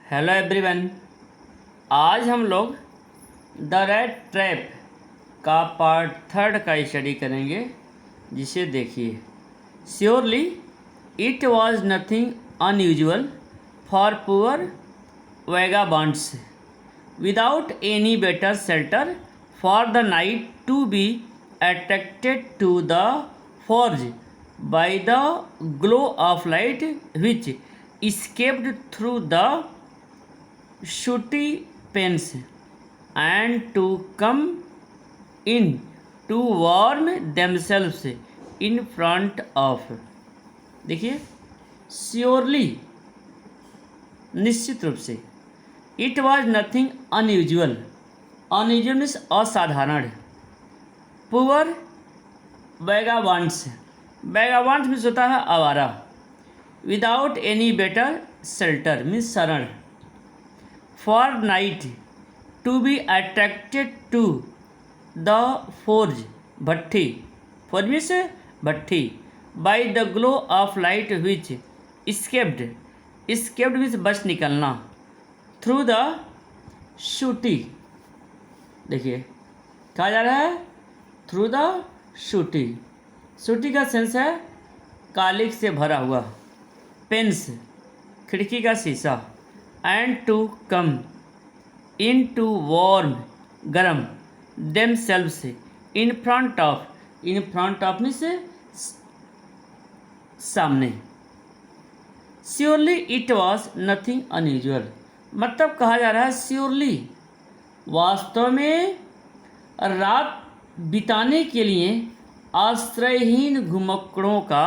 Hello everyone. आज हम लोग द रेड ट्रैप का पार्ट 3 का स्टडी करेंगे, जिसे देखिए। Surely it was nothing unusual for poor vagabonds without any better shelter for the night to be attracted to the forge by the glow of light which escaped through the sooty panes and to come in to warm themselves in front of। देखिए, surely निश्चित रूप से, it was nothing unusual. Unusual means असाधारण। Poor vagabonds, vagabonds means होता है आवारा। Without any better shelter means शरण। For night to be attracted to the forge, भट्ठी। फोर्ज मीन्स भट्ठी। By the glow of light which escaped, escaped means बच निकलना। Through the sooty, देखिए कहा जा रहा है थ्रू द शूटी। शूटी का सेंस है कालिक से भरा हुआ। पेंस, खिड़की का शीशा। And to come in to warm, गर्म। Themselves in front of, in front of में से सामने। Surely it was nothing unusual, मतलब कहा जा रहा है श्योरली वास्तव में रात बिताने के लिए आश्रयहीन घुमक्कड़ों का,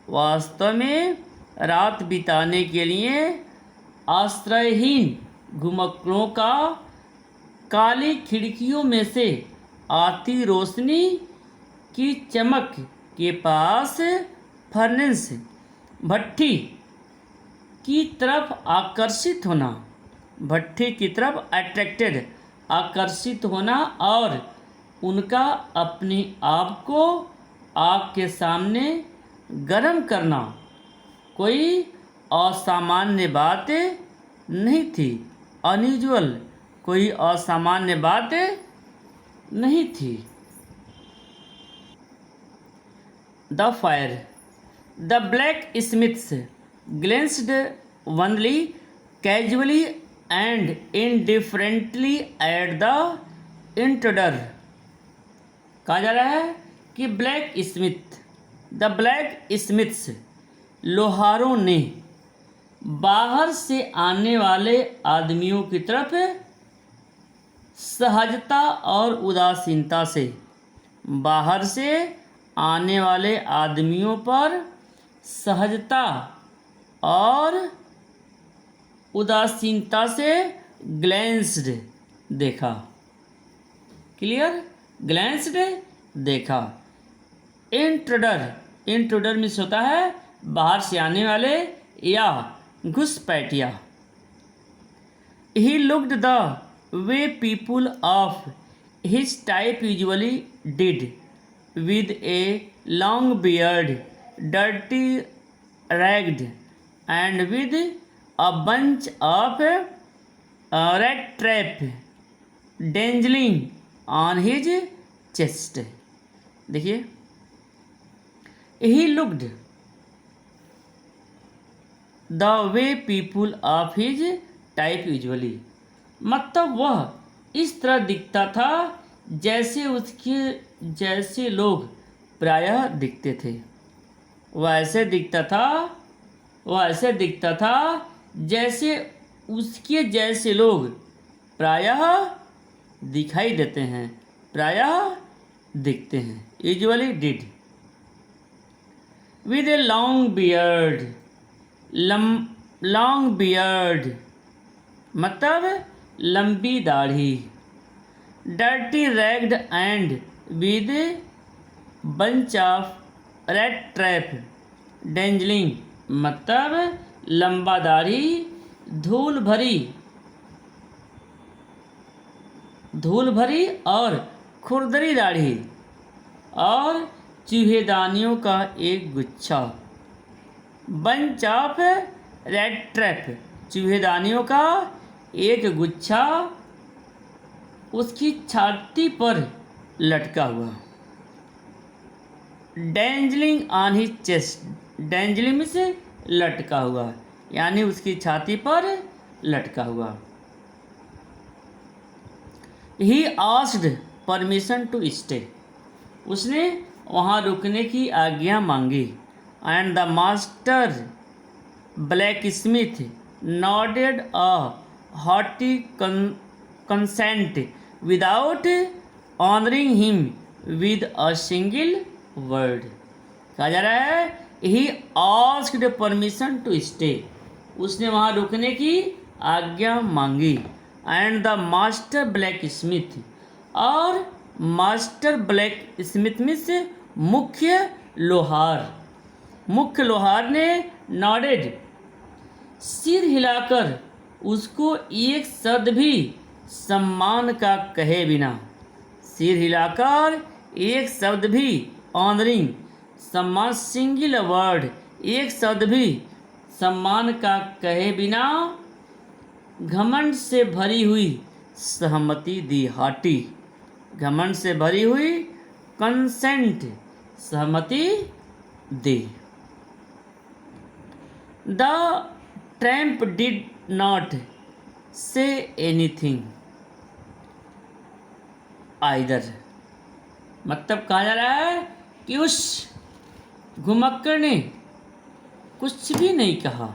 वास्तव में रात बिताने के लिए आश्रयहीन घुमक्कड़ों का काली खिड़कियों में से आती रोशनी की चमक के पास फर्नेस, भट्ठी की तरफ आकर्षित होना। भट्ठी की तरफ अट्रैक्टेड, आकर्षित होना, और उनका अपने आप को आग के सामने गर्म करना कोई असामान्य बात नहीं थी। अनयूजुअल कोई असामान्य बात नहीं थी। The fire, the blacksmiths glanced only casually and indifferently at the intruder. कहा जा रहा है कि blacksmith, the blacksmiths, लोहारों ने बाहर से आने वाले आदमियों की तरफ सहजता और उदासीनता से, बाहर से आने वाले आदमियों पर सहजता और उदासीनता से ग्लैंस्ड, देखा। क्लियर, ग्लैंस्ड देखा। इंट्रोडर, इंट्रोडर मीन्स होता है बाहर से आने वाले या घुसपैठिया। He looked the way people of his type usually did, with a long beard, dirty ragged, and with a bunch of rat trap dangling on his chest. देखिए, he looked the way people of his type usually, मतलब वह इस तरह दिखता था जैसे उसके जैसे लोग प्रायः दिखते थे। वह ऐसे दिखता था, वह ऐसे दिखता था जैसे उसके जैसे लोग प्रायः दिखाई देते हैं, प्रायः दिखते हैं। Usually did. With a long beard, long beard मतलब लंबी दाढ़ी। Dirty ragged and with bunch of rat trap dangling मतलब लंबा दाढ़ी, धूल भरी और खुरदरी दाढ़ी और चूहेदानियों का एक गुच्छा। बंच ऑफ रेड ट्रैप, चूहेदानियों का एक गुच्छा उसकी छाती पर लटका हुआ। डेंजलिंग ऑन हिज चेस्ट, डेंजलिंग में से लटका हुआ, यानी उसकी छाती पर लटका हुआ। He asked permission to stay, उसने वहाँ रुकने की आज्ञा मांगी। And the master blacksmith nodded a haughty consent without honouring him with a single word. कहा जा रहा है he asked permission to stay, उसने वहाँ रुकने की आज्ञा मांगी। And the master blacksmith, और मास्टर ब्लैक स्मिथ में से मुख्य लोहार ने नॉडेड, सिर हिलाकर, उसको एक शब्द भी सम्मान का कहे बिना, सिर हिलाकर एक शब्द भी, ऑनरिंग सम्मान, सिंगल वर्ड एक शब्द भी सम्मान का कहे बिना, घमंड से भरी हुई सहमति दी। हॉटी, घमंड से भरी हुई, कंसेंट सहमति दी। The tramp did not say anything either, मतलब कहा जा रहा है कि उस घुमक्कड़ ने कुछ भी नहीं कहा।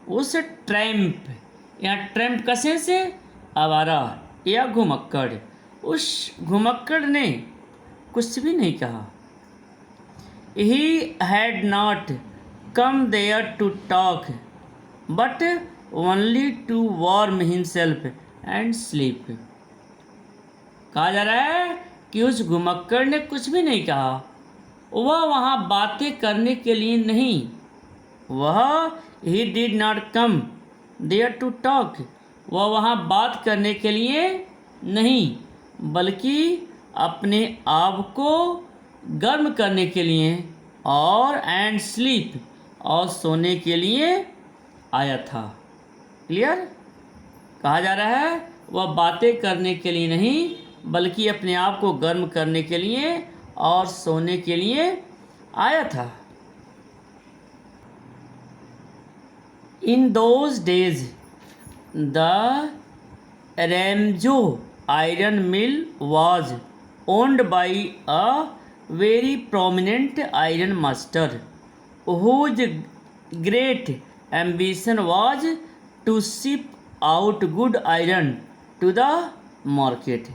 उस ट्रैम्प, या ट्रैम्प कसे से आवारा या घुमक्कड़, उस घुमक्कड़ ने कुछ भी नहीं कहा। He had not come there to talk but only to warm himself and sleep. कहा जा रहा है कि उस घुमक्कड़ ने कुछ भी नहीं कहा, वह वहाँ बातें करने के लिए नहीं, वह he did not come there to talk, वह वहाँ बात करने के लिए नहीं, बल्कि अपने आप को गर्म करने के लिए और एंड स्लीप, और सोने के लिए आया था। क्लियर? कहा जा रहा है वह बातें करने के लिए नहीं, बल्कि अपने आप को गर्म करने के लिए और सोने के लिए आया था। In those days the Ramsjo iron mill was owned by a very prominent ironmaster whose great ambition was to ship out good iron to the market.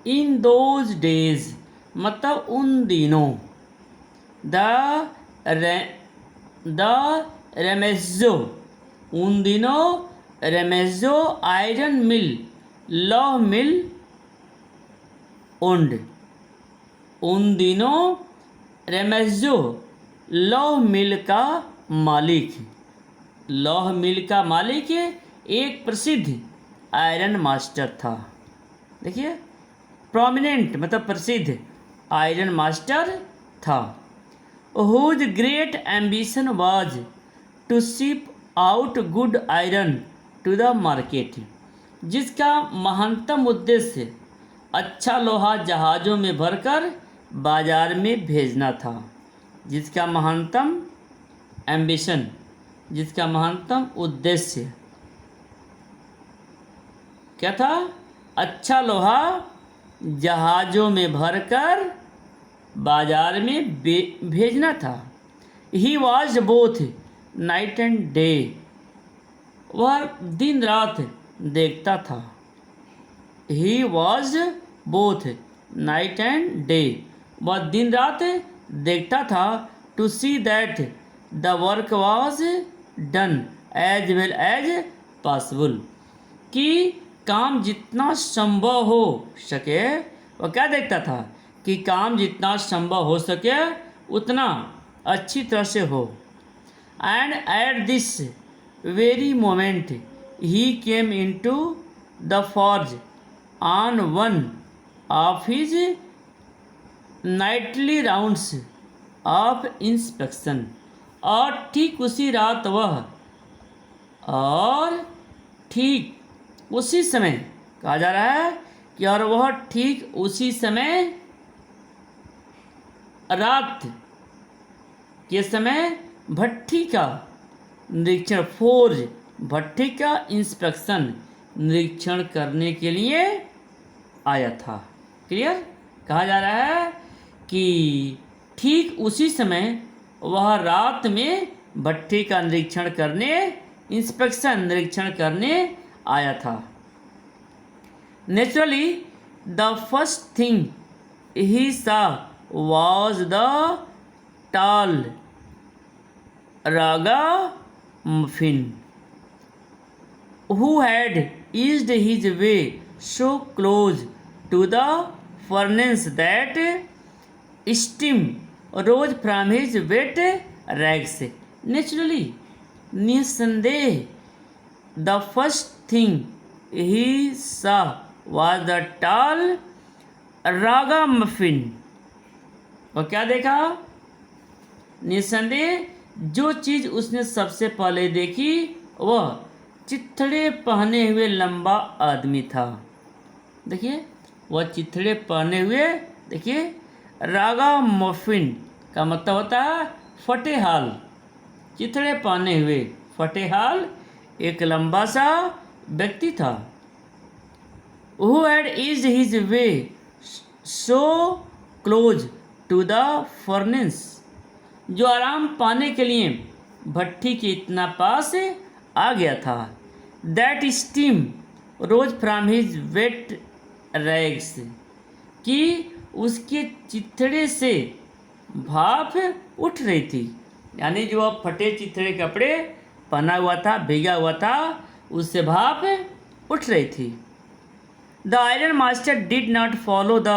In those days, मतलब उन दिनों, the रेमेजो, उन दिनों रेमेजो iron मिल, law मिल owned, उन दिनों रेमेजो लौह मिल का मालिक, लौह मिल का मालिक एक प्रसिद्ध आयरन मास्टर था। देखिए, प्रोमिनेंट मतलब प्रसिद्ध आयरन मास्टर था। Whose great ambition was to ship out good iron to the market, जिसका महानतम उद्देश्य अच्छा लोहा जहाज़ों में भरकर बाजार में भेजना था। जिसका महानतम एम्बिशन, जिसका महानतम उद्देश्य क्या था? अच्छा लोहा जहाज़ों में भरकर बाजार में भेजना था। He was both night and day, वह दिन रात देखता था। He was both night and day, वह दिन रात देखता था। To see that the work was done as well as possible, कि काम जितना संभव हो सके, वह क्या देखता था कि काम जितना संभव हो सके उतना अच्छी तरह से हो। And at this very moment he came into the forge on one of his Knightley rounds of inspection, और ठीक उसी रात वह और ठीक उसी समय कहा जा रहा है कि और वह ठीक उसी समय रात के समय भट्ठी का निरीक्षण फोर्ज भट्ठी का इंस्पेक्शन निरीक्षण करने के लिए आया था। क्लियर? कहा जा रहा है कि ठीक उसी समय वह रात में भट्ठी का निरीक्षण करने इंस्पेक्शन निरीक्षण करने आया था। Naturally the first thing he saw was the tall रागा muffin who had eased his way so close to the furnace that steam rose from his wet rags. Naturally, निसंदेह, the first thing he saw was the tall raga muffin. और क्या देखा? निसंदेह जो चीज़ उसने सबसे पहले देखी वह चिथड़े पहने हुए लंबा आदमी था। देखिए, वह चिथड़े पहने हुए, देखिए, रागा मफिन का मतलब होता है फटे हाल। चिथड़े पहने हुए फटे हाल एक लंबा सा व्यक्ति था। Who had eased his way so close to the furnace, जो आराम पाने के लिए भट्ठी के इतना पास आ गया था। That steam rose from his wet rags, कि उसके चिथड़े से भाप उठ रही थी। यानी जो फटे चिथड़े कपड़े पहना हुआ था, भीगा हुआ था, उससे भाप उठ रही थी। The iron master did not follow the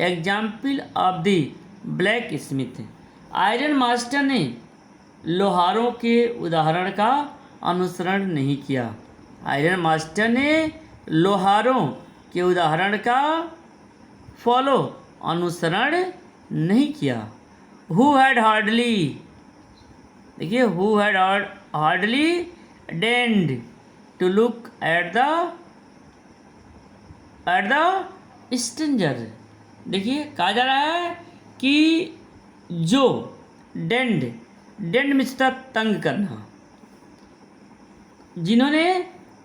example of the black Smith, iron master ने लोहारों के उदाहरण का अनुसरण नहीं किया। आयरन मास्टर ने लोहारों के उदाहरण का फॉलो अनुसरण नहीं किया। हु हैड हार्डली, देखिए, who had hardly deigned to look at the stranger. देखिए, कहा जा रहा है कि जो डेंड में से तंग करना, जिन्होंने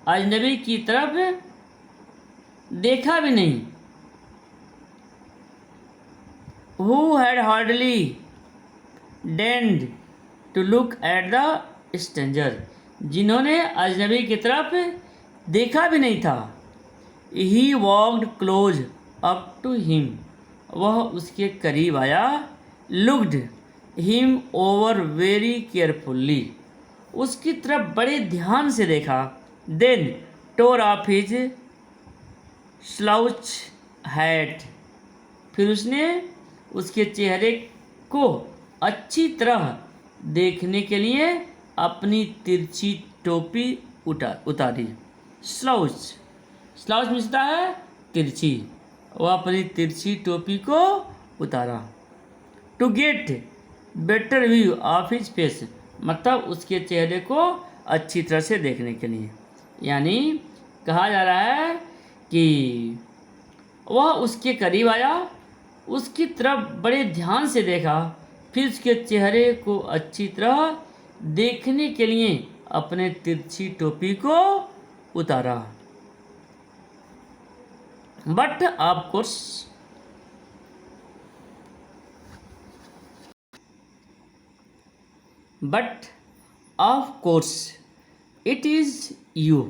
अजनबी की तरफ देखा भी नहीं। Who had hardly deigned to look at the stranger, जिन्होंने अजनबी की तरफ देखा भी नहीं था। He walked close up to him, वह उसके करीब आया। Looked him over very carefully, उसकी तरफ बड़े ध्यान से देखा। Then tore off his slouch hat, फिर उसने उसके चेहरे को अच्छी तरह देखने के लिए अपनी तिरछी टोपी उतारी। स्लाउच मिलता है तिरछी, वह अपनी तिरछी टोपी को उतारा। To get better view of his face, मतलब उसके चेहरे को अच्छी तरह से देखने के लिए। यानी कहा जा रहा है कि वह उसके करीब आया, उसकी तरफ बड़े ध्यान से देखा, फिर उसके चेहरे को अच्छी तरह देखने के लिए अपने तिरछी टोपी को उतारा। But of course it is you.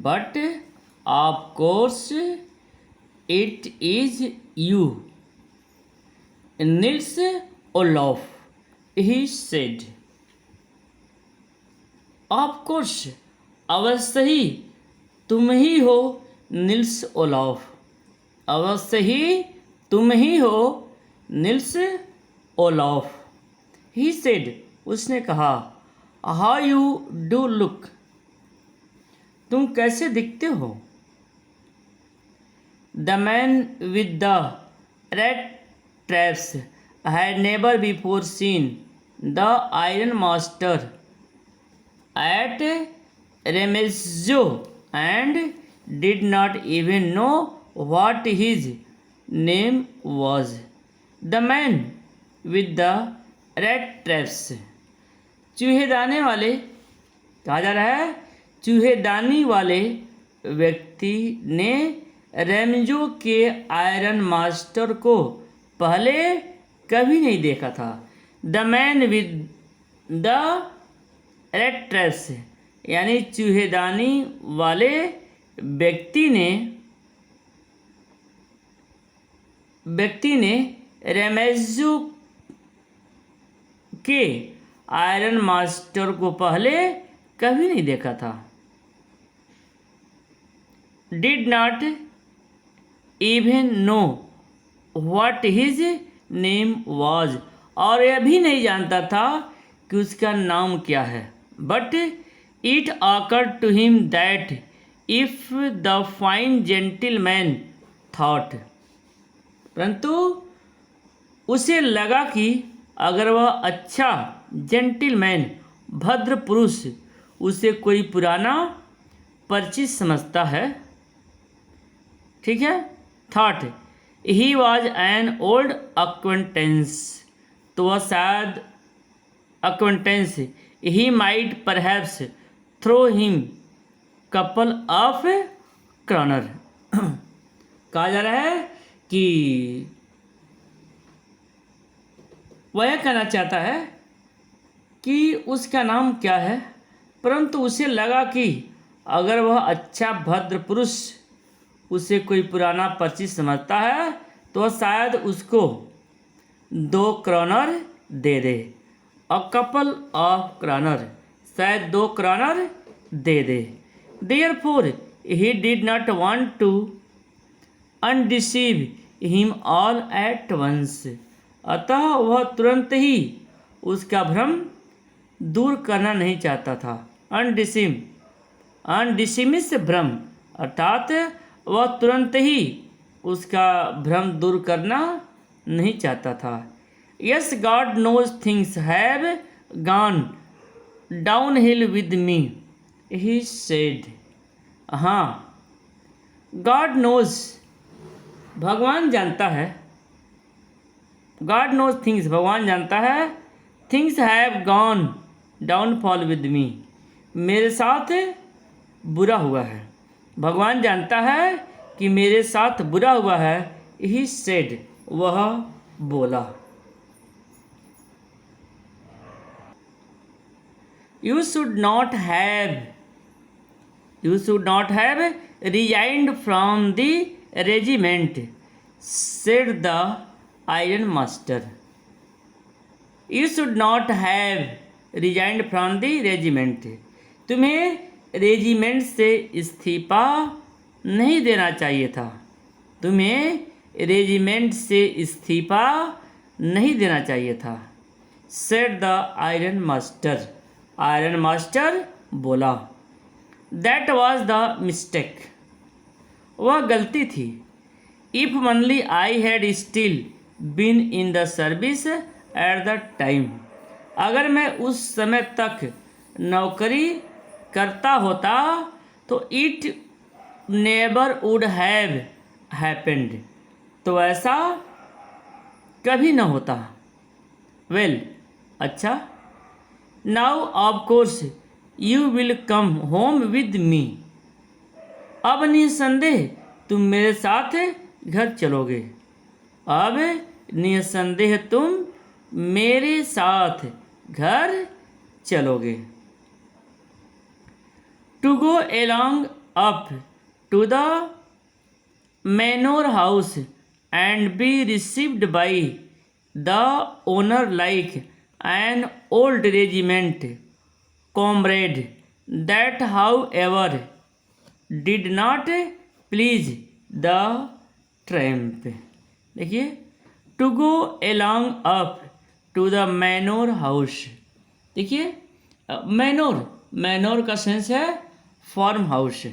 But of course it is you. Nils Olof, he said. Of course, अवश्य ही तुम ही हो निल्स ओलॉफ, अवश्य ही तुम ही हो निल्स ओलॉफ। ही सेड, उसने कहा। हाउ यू डू लुक, तुम कैसे दिखते हो। The man with the red traps had never before seen the iron master at Remezzo and did not even know what his name was. The man with the rat traps. चूहेदानी वाले, कहा जा रहा है चूहेदानी वाले व्यक्ति ने रेमजो के आयरन मास्टर को पहले कभी नहीं देखा था। The man with the red traps, यानी चूहेदानी वाले व्यक्ति ने रेमेजो के आयरन मास्टर को पहले कभी नहीं देखा था। Did not even know what his name was, और यह भी नहीं जानता था कि उसका नाम क्या है। But it awkward to him that if the fine gentleman thought, परंतु उसे लगा कि अगर वह अच्छा जेंटिलमैन भद्र पुरुष उसे कोई पुराना परिचित समझता है, ठीक है, thought he was an old acquaintance, तो वह शायद acquaintance, he might perhaps throw him couple of kronor. कहा जा रहा है कि वह यह कहना चाहता है कि उसका नाम क्या है, परंतु उसे लगा कि अगर वह अच्छा भद्र पुरुष उसे कोई पुराना परिचित समझता है तो वह शायद उसको 2 क्रॉनर दे दे। अ कपल ऑफ क्रॉनर, शायद 2 क्रॉनर दे दे। Therefore he did not want to undeceive him all at once, अतः वह तुरंत ही उसका भ्रम दूर करना नहीं चाहता था। अनडिसीम से भ्रम, अर्थात वह तुरंत ही उसका भ्रम दूर करना नहीं चाहता था। Yes God knows things have gone downhill with me, he said. हाँ, गॉड नोज, भगवान जानता है, गॉड नोज थिंग्स, भगवान जानता है, things have gone down fall with me, मेरे साथ बुरा हुआ है। भगवान जानता है कि मेरे साथ बुरा हुआ है। ही सेड, वह बोला। You should not have resigned from the regiment, said the iron master. You should not have resigned from the regiment, तुम्हें रेजिमेंट से इस्तीफा नहीं देना चाहिए था, तुम्हें रेजिमेंट से इस्तीफा नहीं देना चाहिए था। Said the iron master, iron master बोला। दैट वॉज द मिस्टेक, वह गलती थी। If only I had still been in the service at the time, अगर मैं उस समय तक नौकरी करता होता तो it never would have happened, तो ऐसा कभी न होता। वेल, अच्छा, now of course you will come home with me, अब निसंदेह तुम मेरे साथ घर चलोगे, अब निसंदेह तुम मेरे साथ घर चलोगे। To go along up to the manor house and be received by the owner like an old regiment comrade, that however did not please the tramp. देखिए, to go along up to the manor house, देखिए manor का sense है farm house.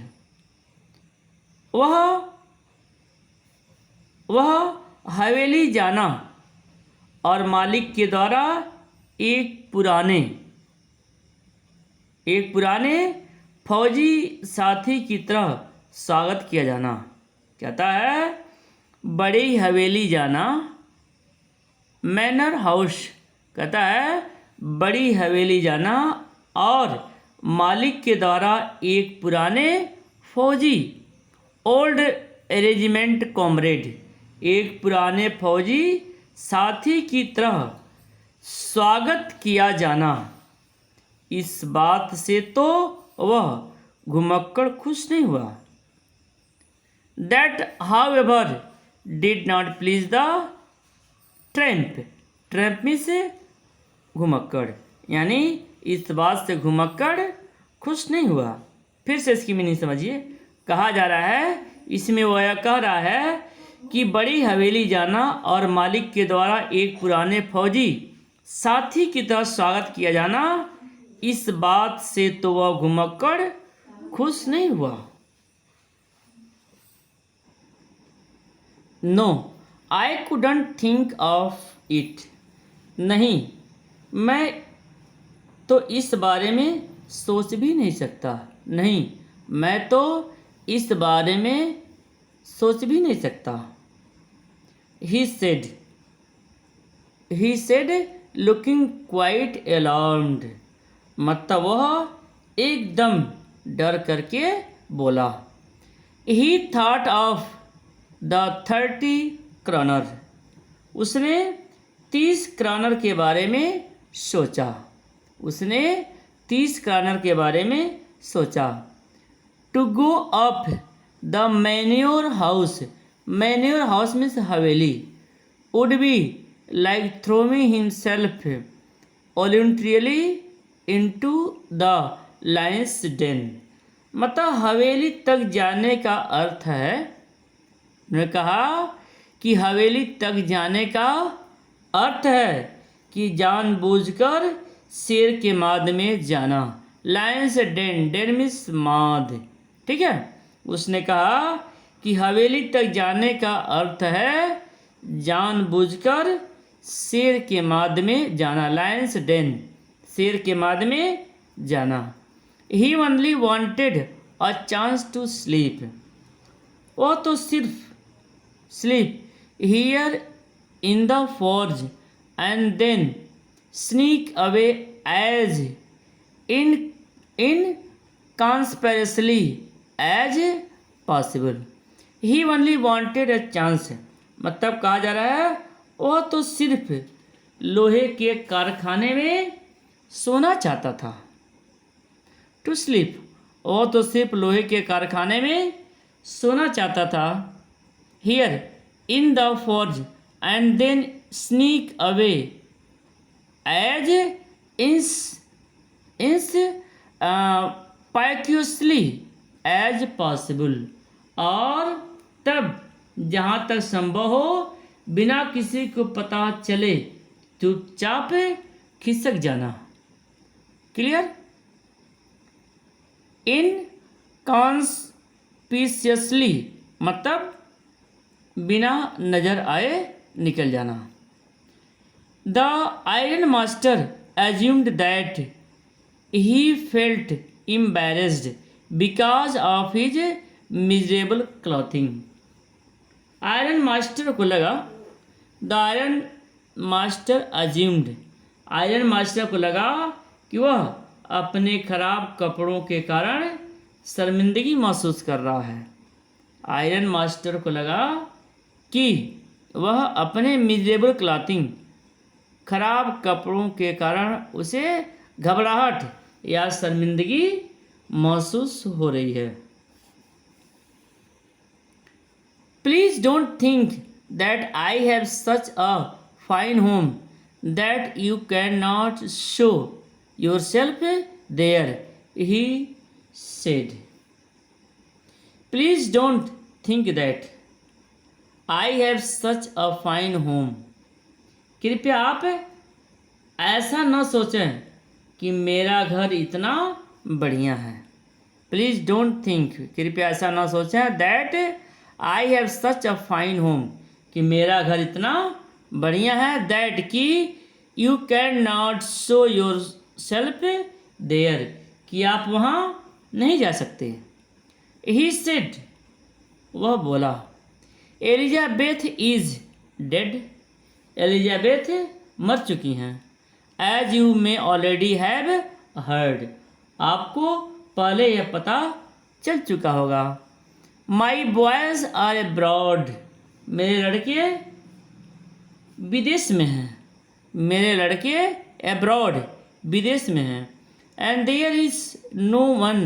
वह हवेली जाना और मालिक के द्वारा एक पुराने एक पुराने फौजी साथी की तरह स्वागत किया जाना। कहता है बड़ी हवेली जाना, मैनर हाउस। कहता है बड़ी हवेली जाना और मालिक के द्वारा एक पुराने फौजी, ओल्ड रेजिमेंट कॉमरेड, एक पुराने फौजी साथी की तरह स्वागत किया जाना। इस बात से तो वह घुमक्कड़ खुश नहीं हुआ। That however did not please the tramp। Tramp में से घुमक्कड़, यानी इस बात से घुमक्कड़ खुश नहीं हुआ। फिर से इसकी मीनिंग समझिए। कहा जा रहा है, इसमें वह यह कह रहा है कि बड़ी हवेली जाना और मालिक के द्वारा एक पुराने फौजी साथी की तरह स्वागत किया जाना, इस बात से तो वह घुमक्कड़ खुश नहीं हुआ। No I couldn't think of it. नहीं, मैं तो इस बारे में सोच भी नहीं सकता। नहीं, मैं तो इस बारे में सोच भी नहीं सकता। He said looking quite alarmed. मतलब वह एकदम डर करके बोला। ही थॉट ऑफ द 30 क्रॉनर। उसने 30 क्रॉनर के बारे में सोचा। उसने 30 क्रॉनर के बारे में सोचा। To go up the manor house. Manor house means हवेली। Would be like throwing himself voluntarily into the lion's den. मतलब हवेली तक जाने का अर्थ है, उन्होंने कहा कि हवेली तक जाने का अर्थ है कि जानबूझकर शेर के माद में जाना। लायंस डेन, डेन मीन्स माद, ठीक है। उसने कहा कि हवेली तक जाने का अर्थ है जानबूझकर शेर के माद में जाना। लायंस डेन, शेर के माद में जाना। He only wanted a chance to sleep. वो तो सिर्फ sleep here in the forge and then sneak away as inconspicuously as possible. He only wanted a chance, मतलब कहा जा रहा है वो तो सिर्फ लोहे के कारखाने में सोना चाहता था। टू स्लीप, वो तो सिर्फ लोहे के कारखाने में सोना चाहता था। Here in the forge and then sneak away as inconspicuously as possible. और तब जहाँ तक संभव हो बिना किसी को पता चले चुपचाप खिसक जाना। क्लियर। इनकॉन्स्पिशियसली मतलब बिना नजर आए निकल जाना। The iron master assumed that he felt embarrassed because of his miserable clothing. Iron master को लगा, the iron master assumed, iron master को लगा कि वह अपने खराब कपड़ों के कारण शर्मिंदगी महसूस कर रहा है। आयरन मास्टर को लगा कि वह अपने मिजरेबल क्लॉथिंग, खराब कपड़ों के कारण उसे घबराहट या शर्मिंदगी महसूस हो रही है। Please don't think that I have such a fine home that you can not show yourself there, he said. Please don't think that I have such a fine home. कृपया आप ऐसा न सोचें कि मेरा घर इतना बढ़िया है। प्लीज़ डोंट थिंक, कृपया ऐसा न सोचें that I have such a fine home, कि मेरा घर इतना बढ़िया है। दैट कि you can not show yourself there, कि आप वहाँ नहीं जा सकते। ही सेड, वह बोला, एलिजाबेथ इज डेड, एलिजाबेथ मर चुकी हैं। As you may already have heard, आपको पहले यह पता चल चुका होगा। माई बॉयज़ आर अब्रॉड, मेरे लड़के विदेश में हैं, मेरे लड़के अब्रॉड विदेश में हैं। And there is no one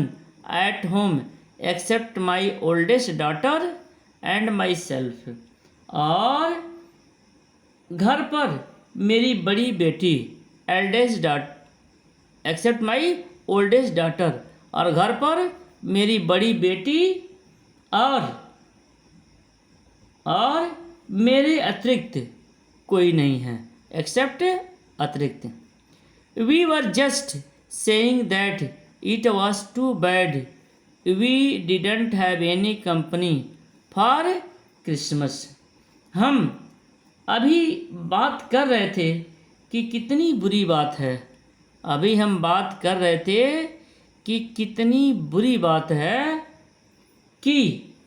at home except my oldest daughter and myself, और घर पर मेरी बड़ी बेटी eldest daughter except my oldest daughter, और घर पर मेरी बड़ी बेटी और मेरे अतिरिक्त कोई नहीं है, एक्सेप्ट अतिरिक्त। We were just saying that it was too bad we didn't have any company for Christmas, हम अभी बात कर रहे थे कि कितनी बुरी बात है, अभी हम बात कर रहे थे कि कितनी बुरी बात है कि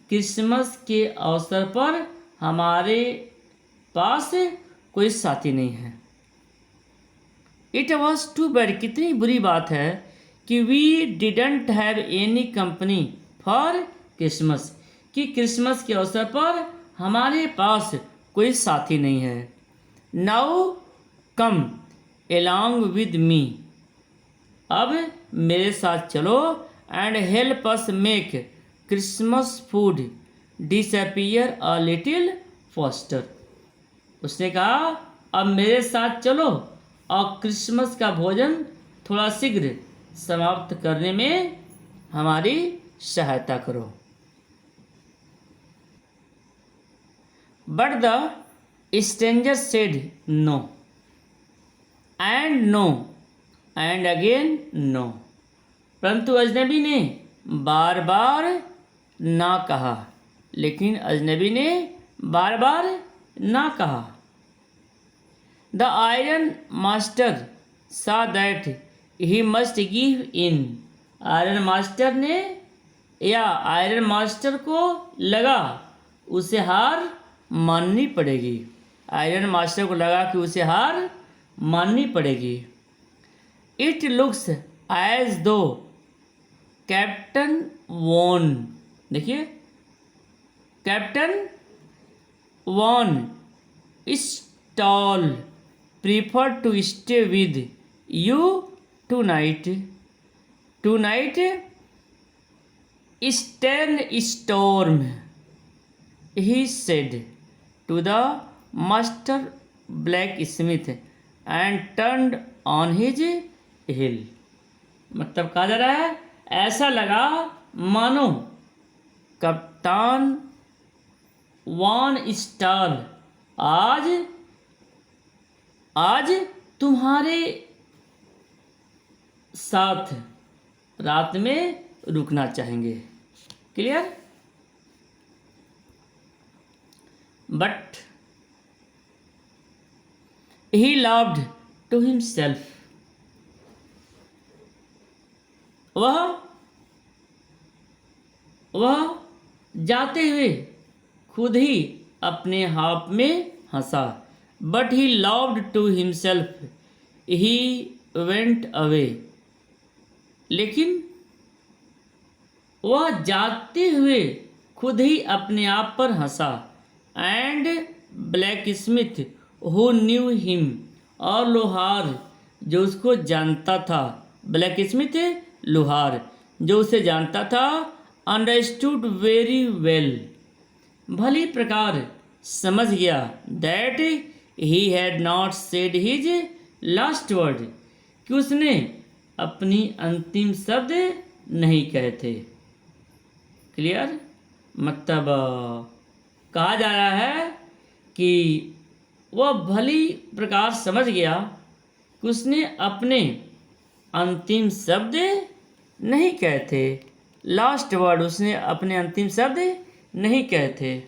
क्रिसमस के अवसर पर हमारे पास कोई साथी नहीं है। इट वॉज टू बैड, कितनी बुरी बात है कि we didn't have any company for Christmas, कि क्रिसमस के अवसर पर हमारे पास कोई साथी नहीं है। Now come along with me, अब मेरे साथ चलो, and help us make Christmas food disappear a little faster. उसने कहा अब मेरे साथ चलो और क्रिसमस का भोजन थोड़ा शीघ्र समाप्त करने में हमारी सहायता करो। But the stranger said no and again no, परंतु अजनबी ने बार बार ना कहा, लेकिन अजनबी ने बार बार ना कहा। द आयरन मास्टर सा that he must give in, iron master ने या आयरन मास्टर को लगा उसे हार माननी पड़ेगी, आयरन मास्टर को लगा कि उसे हार माननी पड़ेगी। It looks as though captain von, देखिए captain von Stahle prefer to stay with you tonight Stjernstrom, he said to the master blacksmith and turned on his heel। मतलब कहा जा रहा है ऐसा लगा मानो कप्तान वॉन स्टार आज तुम्हारे साथ रात में रुकना चाहेंगे। Clear? But he laughed to himself, वह जाते हुए खुद ही अपने आप में हंसा। But he laughed to himself he went away, लेकिन वह जाते हुए खुद ही अपने आप पर हंसा। And blacksmith who knew him, और लोहार जो उसको जानता था, ब्लैक स्मिथ लोहार जो उसे जानता था, अंडरस्टूड वेरी वेल, भली प्रकार समझ गया, that he had not said his last word, कि उसने अपनी अंतिम शब्द नहीं कहे थे। क्लियर? मतलब कहा जा रहा है कि वह भली प्रकार समझ गया कि उसने अपने अंतिम शब्द नहीं कहे थे, लास्ट वर्ड उसने अपने अंतिम शब्द नहीं कहे थे।